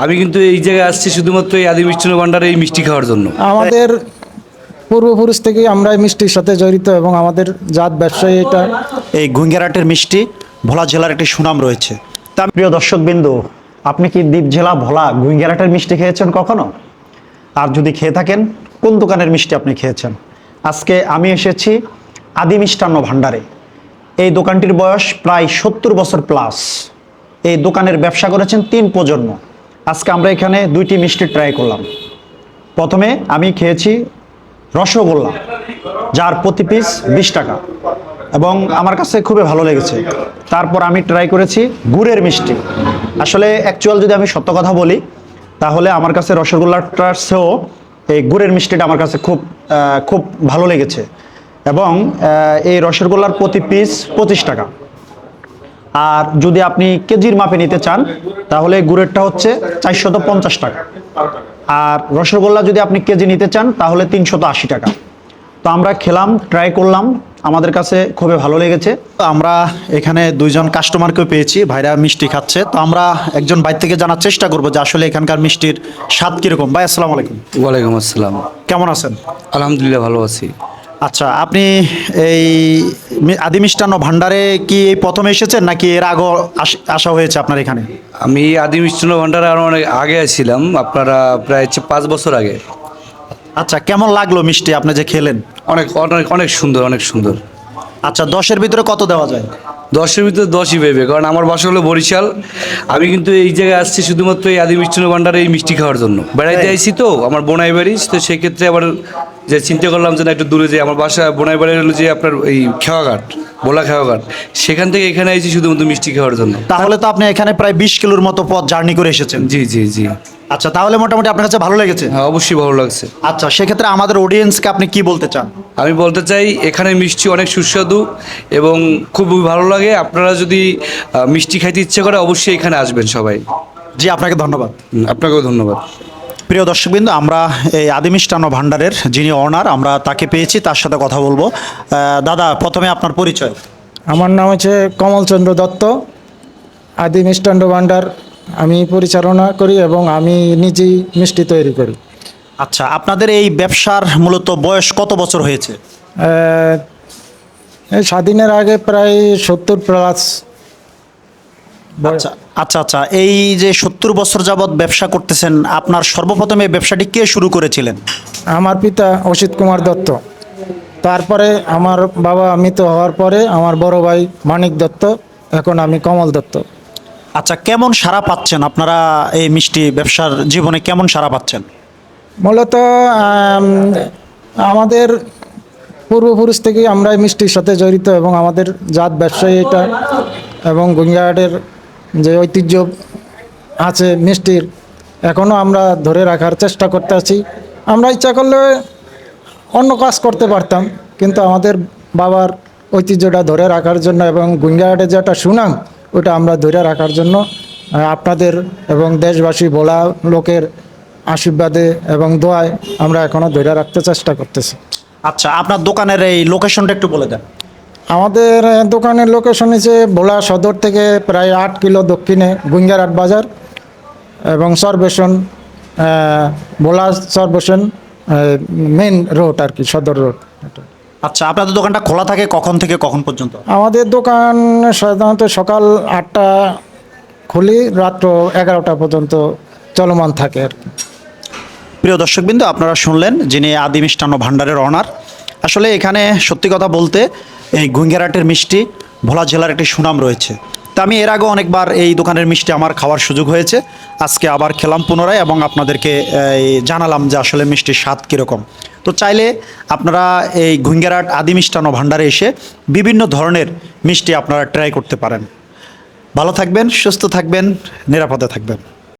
আমি কিন্তু এই জায়গায় আসছি শুধুমাত্র এই আদি মিষ্টান্ন ভান্ডারে এই মিষ্টি খাওয়ার জন্য। আমাদের পূর্বপুরুষ থেকে আমরা এই মিষ্টির সাথে জড়িত এবং আমাদের জাত ব্যবসায়ী এটা। এই গুঙ্গেরহাটের মিষ্টি ভোলা জেলার একটি সুনাম রয়েছে। তা প্রিয় দর্শকবিন্দু, আপনি কি দ্বীপ জেলা ভোলা গুঙ্গেরহাটের মিষ্টি খেয়েছেন কখনো? আর যদি খেয়ে থাকেন, কোন দোকানের মিষ্টি আপনি খেয়েছেন? আজকে আমি এসেছি আদি মিষ্টান্ন ভান্ডারে। এই দোকানটির বয়স প্রায় 70 বছর প্লাস। এই দোকানের ব্যবসা করেছেন 3 প্রজন্ম। আজকে আমরা এখানে 2টি মিষ্টি ট্রাই করলাম। প্রথমে আমি খেয়েছি রসগোল্লা, যার প্রতি পিস 20 টাকা, এবং আমার কাছে খুবই ভালো লেগেছে। তারপর আমি ট্রাই করেছি গুড়ের মিষ্টি। আসলে অ্যাকচুয়াল যদি আমি সত্য কথা বলি, তাহলে আমার কাছে রসগোল্লাটার চেয়েও এই গুড়ের মিষ্টিটা আমার কাছে খুব ভালো লেগেছে। এবং এই রসগোল্লার প্রতি পিস 25 টাকা। আর যদি আপনি কেজির মাপে নিতে চান, তাহলে গুড়েরটা হচ্ছে 450 টাকা। আর রসগোল্লা যদি আপনি কেজি নিতে চান, তাহলে 380 টাকা। তো আমরা খেলাম, ট্রাই করলাম, আমাদের কাছে খুবই ভালো লেগেছে। আমরা এখানে 2জন কাস্টমারকেও পেয়েছি, ভাইরা মিষ্টি খাচ্ছে। তো আমরা একজন ভাই থেকে জানার চেষ্টা করবো যে আসলে এখানকার মিষ্টির স্বাদ কীরকম। ভাই, আসসালামু আলাইকুম। ওয়ালাইকুম আসসালাম। কেমন আছেন? আলহামদুলিল্লাহ, ভালো আছি। আচ্ছা, আপনি এই আদি মিষ্টান্ন ভান্ডারে কি এই প্রথমে এসেছেন, নাকি এর আগেও আসা হয়েছে আপনার এখানে? আমি আদি মিষ্টান্ন ভান্ডারে আরো অনেক আগে ছিলাম, আপনারা প্রায় 5 বছর আগে। আচ্ছা, কেমন লাগলো মিষ্টি আপনি যে খেলেন? অনেক অনেক অনেক সুন্দর, অনেক সুন্দর। আচ্ছা, 10-এর ভিতরে কত দেওয়া যায়? 10-এর ভিতরে 10ই পেবে, কারণ আমার বাসা হলো বরিশাল। আমি কিন্তু এই জায়গায় আসছি শুধুমাত্র এই আদি মিষ্টান্ন ভান্ডারে এই মিষ্টি খাওয়ার জন্য। বেড়াইতে আইছি তো, আমার বোনাই বাড়ি, তো সেক্ষেত্রে আবার যে চিন্তা করলাম যে না, একটু দূরে যে আমার বাসা বোনাই বাড়ি হলো যে আপনার এই খেওয়াঘাট, ভোলা খেওয়াঘাট, সেখান থেকে এখানে আইছি শুধুমাত্র মিষ্টি খাওয়ার জন্য। তাহলে তো আপনি এখানে প্রায় 20 কিলোর মতো পথ জার্নি করে এসেছেন। জি জি জি। আচ্ছা, তাহলে মোটামুটি আপনার কাছে ভালো লেগেছে? হ্যাঁ, অবশ্যই ভালো লাগছে। আচ্ছা, সেক্ষেত্রে আমাদের অডিয়েন্সকে আপনি কি বলতে চান? আমি বলতে চাই, এখানে মিষ্টি অনেক সুস্বাদু এবং খুবই ভালো লাগে। আপনারা যদি মিষ্টি খাইতে ইচ্ছে করে, অবশ্যই এখানে আসবেন সবাই। জি, আপনাকে ধন্যবাদ। আপনাকেও ধন্যবাদ। প্রিয় দর্শকবৃন্দ, আমরা এই আদি মিষ্টান্ন ভান্ডারের যিনি অনার, আমরা তাকে পেয়েছি, তার সাথে কথা বলবো। দাদা, প্রথমে আপনার পরিচয়। আমার নাম হচ্ছে কমলচন্দ্র দত্ত। আদি মিষ্টান্ন ভাণ্ডার আমি পরিচালনা করি এবং আমি নিজেই মিষ্টি তৈরি করি। আচ্ছা, আপনাদের এই ব্যবসার মূলত বয়স কত বছর হয়েছে? এই স্বাধীনের আগে প্রায় 70 প্লাস। আচ্ছা আচ্ছা আচ্ছা, এই যে 70 বছর যাবৎ ব্যবসা করতেছেন, আপনার সর্বপ্রথম এই ব্যবসাটি কে শুরু করেছিলেন? আমার পিতা অসিত কুমার দত্ত। তারপরে আমার বাবা মৃত হওয়ার পরে আমার বড় ভাই মানিক দত্ত, এখন আমি কমল দত্ত। আচ্ছা, কেমন সাড়া পাচ্ছেন আপনারা এই মিষ্টি ব্যবসার জীবনে, কেমন সাড়া পাচ্ছেন? মূলত আমাদের পূর্বপুরুষ থেকে আমরা এই মিষ্টির সাথে জড়িত এবং আমাদের জাত ব্যবসায়ী এটা। এবং গুঙ্গিয়াহাটের যে ঐতিহ্য আছে মিষ্টির, এখনও আমরা ধরে রাখার চেষ্টা করতে আছি। আমরা ইচ্ছা করলে অন্য কাজ করতে পারতাম, কিন্তু আমাদের বাবার ঐতিহ্যটা ধরে রাখার জন্য এবং গুঙ্গিয়াহাটের যে একটা সুনাম, ওটা আমরা ধরে রাখার জন্য আপনাদের এবং দেশবাসী ভোলা লোকের আশীর্বাদে এবং দোয়ায় আমরা এখনও ধরে রাখতে চেষ্টা করতেছি। আচ্ছা, আপনার দোকানের এই লোকেশনটা একটু বলে দেন। আমাদের দোকানের লোকেশন হচ্ছে ভোলা সদর থেকে প্রায় 8 কিলো দক্ষিণে গুঙ্গিয়াহাট বাজার এবং সরবেশন, ভোলা সরবেশন মেন রোড আর কি, সদর রোড। আচ্ছা, আপনাদের দোকানটা খোলা থাকে কখন থেকে কখন পর্যন্ত? আমাদের দোকান সাধারণত সকাল 8টা খুলি, রাত্র 11টা পর্যন্ত চলমান থাকে আর কি। প্রিয় দর্শকবৃন্দ, আপনারা শুনলেন যিনি আদি মিষ্টান্ন ভান্ডারের অনার। আসলে এখানে সত্যি কথা বলতে এই গুঙ্গিয়াহাটের মিষ্টি ভোলা জেলার একটি সুনাম রয়েছে। তা আমি এর আগে অনেকবার এই দোকানের মিষ্টি আমার খাওয়ার সুযোগ হয়েছে। আজকে আবার খেলাম পুনরায় এবং আপনাদেরকে জানালাম যে আসলে মিষ্টির স্বাদ কীরকম। তো চাইলে আপনারা এই গুঙ্গিয়াহাট আদি মিষ্টান্ন ভান্ডারে এসে বিভিন্ন ধরনের মিষ্টি আপনারা ট্রাই করতে পারেন। ভালো থাকবেন, সুস্থ থাকবেন, নিরাপদে থাকবেন।